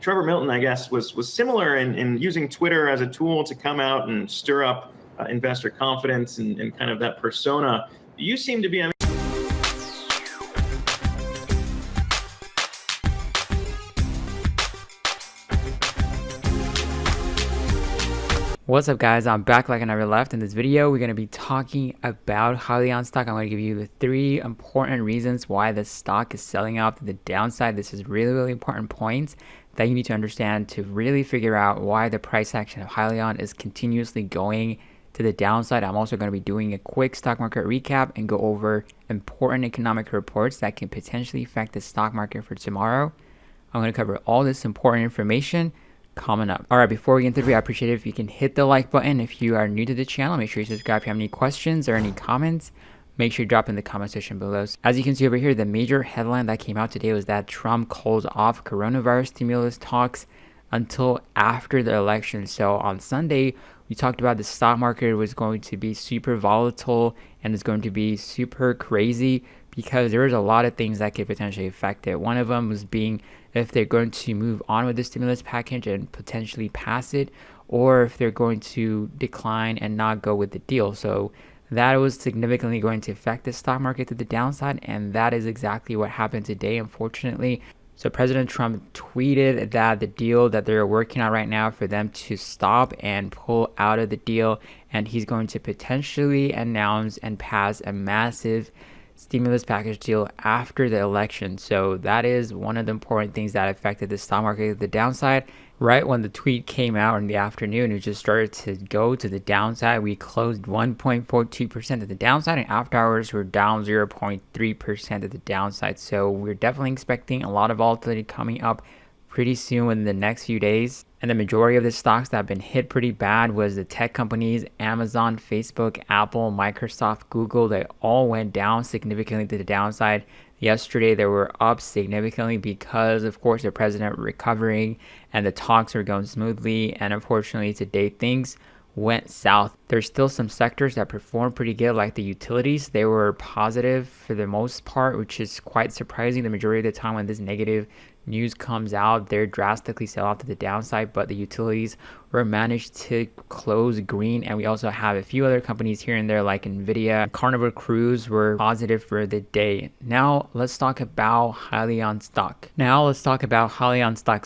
Trevor Milton, I guess, was similar in using Twitter as a tool to come out and stir up investor confidence and kind of that persona. You seem to be, What's up, guys? I'm back like I never left. In this video, we're going to be talking about Hyliion stock. I'm going to give you the 3 important reasons why the stock is selling off to the downside. This is really important points that you need to understand to really figure out why the price action of Hyliion is continuously going to the downside. I'm also going to be doing a quick stock market recap and go over important economic reports that can potentially affect the stock market for tomorrow. I'm going to cover all this important information coming up. All right, before we get into the video, I appreciate it if you can hit the like button. If you are new to the channel, make sure you subscribe. If you have any questions or any comments, make sure you drop in the comment section below. As you can see over here, the major headline that came out today was that Trump calls off coronavirus stimulus talks until after the election. So on Sunday, we talked about the stock market was going to be super volatile and it's going to be super crazy because there was a lot of things that could potentially affect it. One of them was being if they're going to move on with the stimulus package and potentially pass it, or if they're going to decline and not go with the deal. So that was significantly going to affect the stock market to the downside, and that is exactly what happened today, unfortunately. So President Trump tweeted that the deal that they're working on right now for them to stop and pull out of the deal, and he's going to potentially announce and pass a massive stimulus package deal after the election. So that is one of the important things that affected the stock market at the downside. Right when the tweet came out in the afternoon, it just started to go to the downside. We closed 1.42% at the downside, and after hours we're down 0.3% at the downside. So we're definitely expecting a lot of volatility coming up pretty soon in the next few days. And the majority of the stocks that have been hit pretty bad was the tech companies, Amazon, Facebook, Apple, Microsoft, Google. They all went down significantly to the downside. Yesterday, they were up significantly because, of course, the president recovering and the talks were going smoothly. And unfortunately, today things went south. There's still some sectors that performed pretty good, like the utilities. They were positive for the most part, which is quite surprising. The majority of the time when this negative news comes out, they're drastically sell off to the downside, but the utilities were managed to close green. And we also have a few other companies here and there like Nvidia, Carnival Cruise were positive for the day. Now let's talk about Hyliion stock.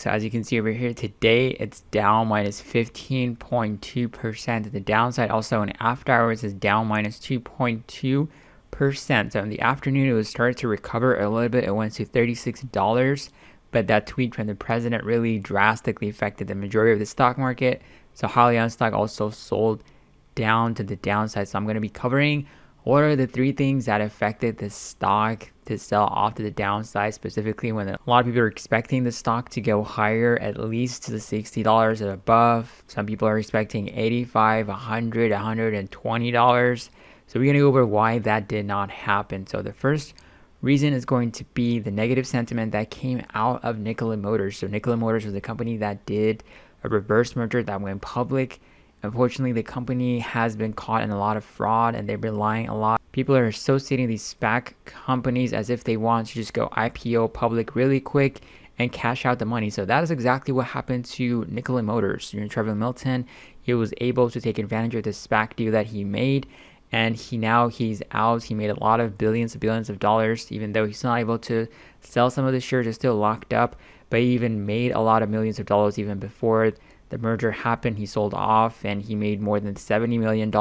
So as you can see over here today, it's down minus 15.2% to the downside. Also in after hours is down minus 2.2%. So in the afternoon it was started to recover a little bit. It went to $36. But that tweet from the president really drastically affected the majority of the stock market. So Hyliion stock also sold down to the downside. So I'm going to be covering what are the 3 things that affected the stock to sell off to the downside, specifically when a lot of people are expecting the stock to go higher, at least to the $60 and above. Some people are expecting $85, $100, $120. So we're going to go over why that did not happen. So the first reason is going to be the negative sentiment that came out of Nikola Motors. So Nikola Motors was a company that did a reverse merger that went public. Unfortunately, the company has been caught in a lot of fraud and they've been lying a lot. People are associating these SPAC companies as if they want to just go IPO public really quick and cash out the money. So that is exactly what happened to Nikola Motors. Trevor Milton, he was able to take advantage of the SPAC deal that he made. And he's out. He made a lot of billions of dollars, even though he's not able to sell some of the shares. Are still locked up, but he even made a lot of millions of dollars even before the merger happened. He sold off and he made more than $70 million.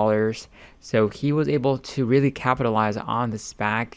So he was able to really capitalize on the SPAC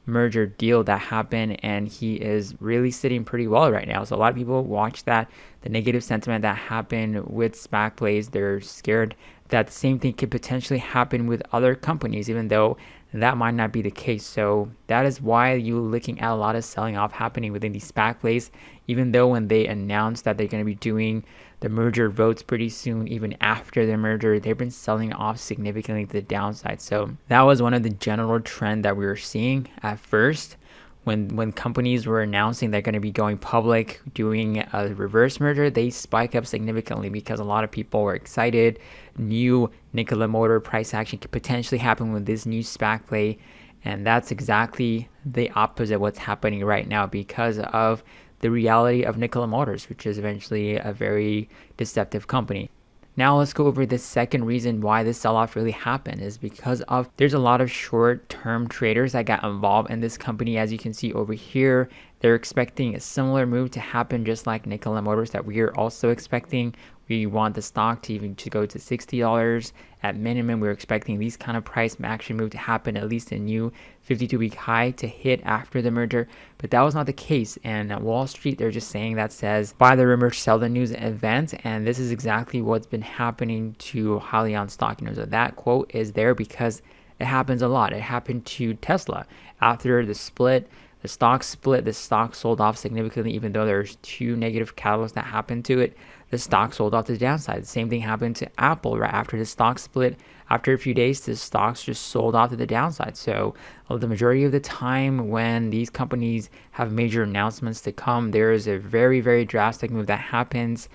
merger deal that happened, and he is really sitting pretty well right now. So a lot of people watch that, the negative sentiment that happened with SPAC plays. They're scared that the same thing could potentially happen with other companies, even though that might not be the case. So that is why you're looking at a lot of selling off happening within these SPAC plays, even though when they announced that they're going to be doing the merger votes pretty soon, even after the merger, they've been selling off significantly to the downside. So that was one of the general trend that we were seeing at first. When companies were announcing they're going to be going public, doing a reverse merger, they spike up significantly because a lot of people were excited. New Nikola Motor price action could potentially happen with this new SPAC play. And that's exactly the opposite of what's happening right now because of the reality of Nikola Motors, which is eventually a very deceptive company. Now let's go over the second reason why this sell-off really happened is because of there's a lot of short-term traders that got involved in this company. As you can see over here, they're expecting a similar move to happen just like Nikola Motors that we are also expecting. We want the stock to even to go to $60 at minimum. We're expecting these kind of price action move to happen, at least a new 52-week high to hit after the merger. But that was not the case. And at Wall Street, they're just saying that says buy the rumor, sell the news event. And this is exactly what's been happening to Hyliion stock. So that quote is there because it happens a lot. It happened to Tesla after the split. The stock split, the stock sold off significantly, even though there's two negative catalysts that happened to it. The stock sold off to the downside. The same thing happened to Apple right after the stock split. After a few days, the stocks just sold off to the downside. So the majority of the time when these companies have major announcements to come, there is a very, very drastic move that happens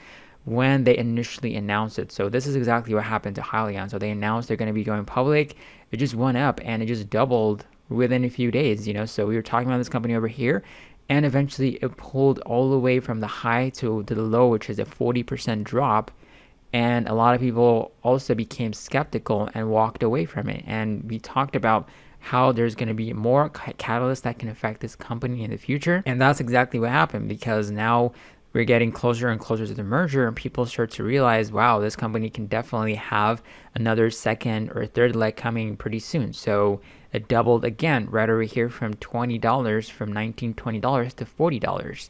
when they initially announce it. So this is exactly what happened to Hyliion. So they announced they're going to be going public. It just went up and it just doubled within a few days, so we were talking about this company over here, and eventually it pulled all the way from the high to the low, which is a 40% drop, and a lot of people also became skeptical and walked away from it. And we talked about how there's going to be more catalysts that can affect this company in the future, and that's exactly what happened, because now we're getting closer and closer to the merger, and people start to realize, wow, this company can definitely have another second or third leg coming pretty soon. So it doubled again right over here from $20, from $19-20 to $40,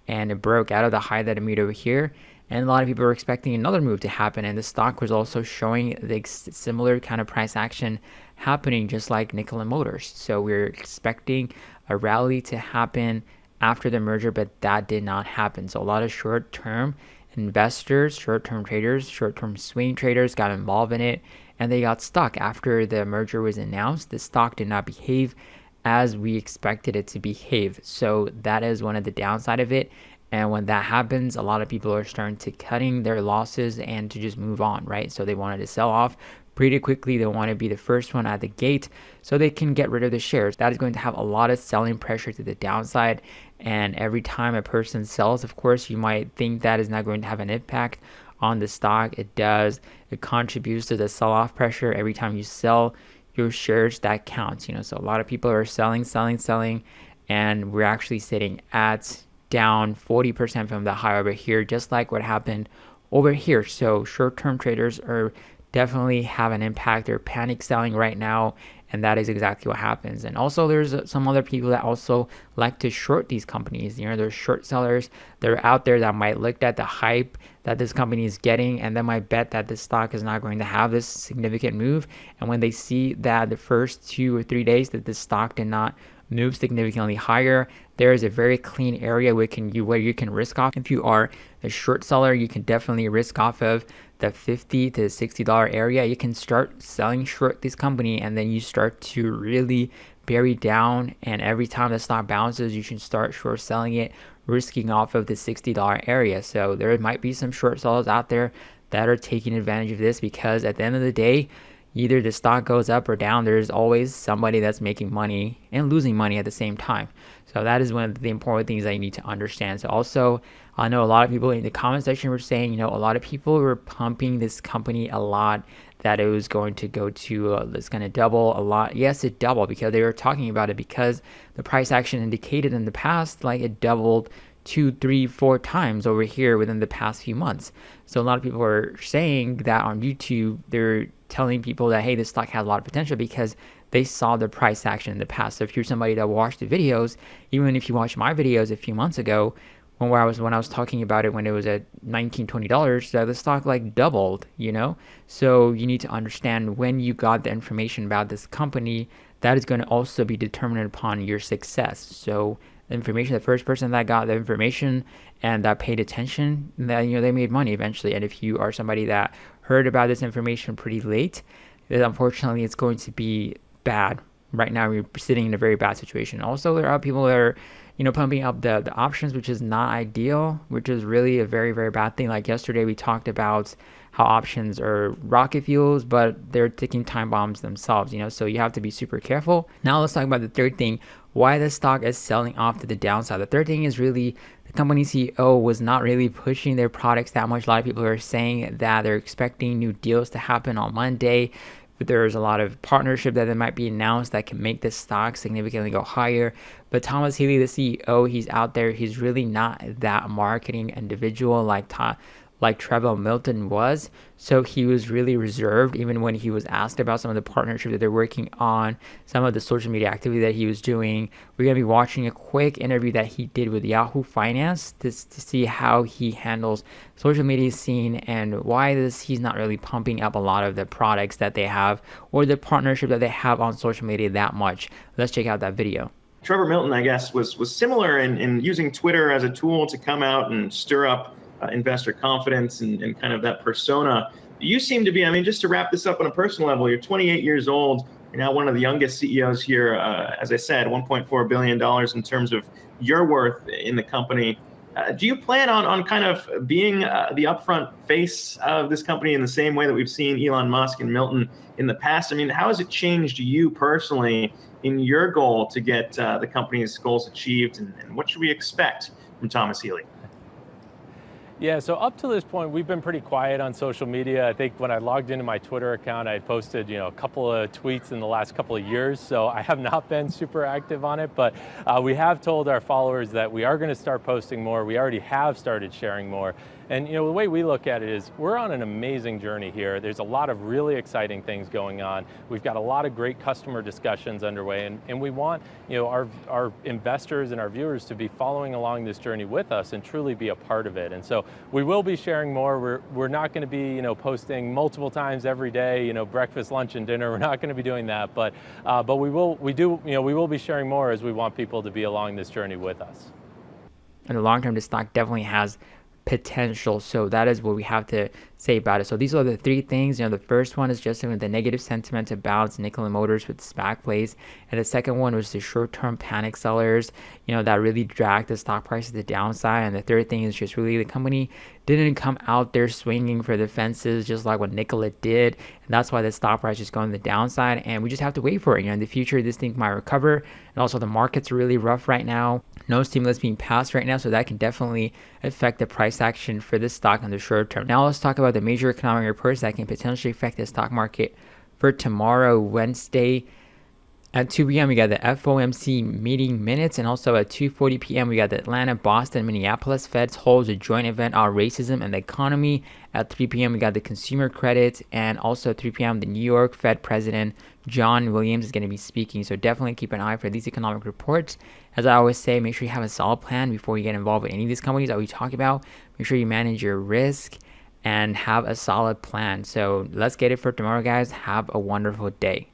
and it broke out of the high that it made over here. And a lot of people were expecting another move to happen, and the stock was also showing the similar kind of price action happening, just like Nikola Motors. So we're expecting a rally to happen after the merger, but that did not happen. So a lot of short-term investors, short-term traders, short-term swing traders got involved in it, and they got stuck. After the merger was announced, the stock did not behave as we expected it to behave. So that is one of the downside of it. And when that happens, a lot of people are starting to cutting their losses and to just move on, right? So they wanted to sell off pretty quickly. They want to be the first one at the gate so they can get rid of the shares. That is going to have a lot of selling pressure to the downside. And every time a person sells, of course, you might think that is not going to have an impact on the stock. It does. It contributes to the sell-off pressure. Every time you sell your shares, that counts. So a lot of people are selling, and we're actually sitting at down 40% from the high over here, just like what happened over here. So short-term traders are definitely have an impact. They're panic selling right now, and that is exactly what happens. And also there's some other people that also like to short these companies. There's short sellers. They're out there that might look at the hype that this company is getting, and they might bet that this stock is not going to have this significant move. And when they see that the first 2 or 3 days that this stock did not move significantly higher, there is a very clean area where you can risk off. If you are a short seller, you can definitely risk off of the $50 to $60 area. You can start selling short this company, and then you start to really bury down, and every time the stock bounces, you should start short selling it, risking off of the $60 area. So there might be some short sellers out there that are taking advantage of this, because at the end of the day, either the stock goes up or down, there's always somebody that's making money and losing money at the same time. So that is one of the important things that you need to understand. So also, I know a lot of people in the comment section were saying, a lot of people were pumping this company a lot, that it was going to go to, it's going to double a lot. Yes, it doubled, because they were talking about it, because the price action indicated in the past, like it doubled 2, 3, 4 times over here within the past few months. So a lot of people are saying that on YouTube, they're telling people that, hey, this stock has a lot of potential, because they saw the price action in the past. So if you're somebody that watched the videos, even if you watched my videos a few months ago, when I was talking about it when it was at $19-20, that the stock like doubled, So you need to understand when you got the information about this company, that is going to also be determined upon your success. So the information, the first person that got the information and that paid attention, that they made money eventually. And if you are somebody that heard about this information pretty late, then unfortunately it's going to be bad. Right now we're sitting in a very bad situation. Also, there are people that are pumping up the options, which is not ideal, which is really a very, very bad thing. Like yesterday we talked about how options are rocket fuels, but they're ticking time bombs themselves, so you have to be super careful. Now let's talk about the third thing why the stock is selling off to the downside. The third thing is really the company CEO was not really pushing their products that much. A lot of people are saying that they're expecting new deals to happen on Monday. But there's a lot of partnership that might be announced that can make this stock significantly go higher. But Thomas Healy, the CEO, he's out there. He's really not that marketing individual like Trevor Milton was. So he was really reserved even when he was asked about some of the partnership that they're working on, some of the social media activity that he was doing. We're going to be watching a quick interview that he did with Yahoo Finance to see how he handles social media scene and why he's not really pumping up a lot of the products that they have or the partnership that they have on social media that much. Let's check out that video. Trevor Milton, I guess, was similar in using Twitter as a tool to come out and stir up investor confidence and kind of that persona. You seem to be, I mean, just to wrap this up on a personal level, you're 28 years old. You're now one of the youngest CEOs here. As I said, $1.4 billion in terms of your worth in the company. Do you plan on kind of being the upfront face of this company in the same way that we've seen Elon Musk and Milton in the past? I mean, how has it changed you personally in your goal to get the company's goals achieved? And what should we expect from Thomas Healy? Yeah, so up to this point, we've been pretty quiet on social media. I think when I logged into my Twitter account, I had posted, a couple of tweets in the last couple of years. So I have not been super active on it, but we have told our followers that we are going to start posting more. We already have started sharing more. And the way we look at it is we're on an amazing journey here. There's a lot of really exciting things going on. We've got a lot of great customer discussions underway, and we want our investors and our viewers to be following along this journey with us and truly be a part of it. And so we will be sharing more. We're not going to be posting multiple times every day, breakfast, lunch, and dinner. We're not going to be doing that, but we will be sharing more as we want people to be along this journey with us. In the long term, this stock definitely has potential. So that is what we have to say about it. So these are the three things. The first one is just the negative sentiment about Nikola Motors with SPAC plays. And the second one was the short-term panic sellers, that really dragged the stock price to the downside. And the third thing is just really the company didn't come out there swinging for the fences just like what Nikola did. And that's why the stock price is going to the downside. And we just have to wait for it. In the future, this thing might recover. And also the market's really rough right now. No stimulus being passed right now. So that can definitely affect the price action for this stock in the short term. Now let's talk about the major economic reports that can potentially affect the stock market for tomorrow, Wednesday. At 2 p.m., we got the FOMC meeting minutes, and also at 2:40 p.m., we got the Atlanta, Boston, Minneapolis Feds holds a joint event on racism and the economy. At 3 p.m., we got the consumer credit, and also at 3 p.m., the New York Fed President John Williams is going to be speaking. So definitely keep an eye for these economic reports. As I always say, make sure you have a solid plan before you get involved with any of these companies that we talk about. Make sure you manage your risk and have a solid plan. So let's get it for tomorrow, guys. Have a wonderful day.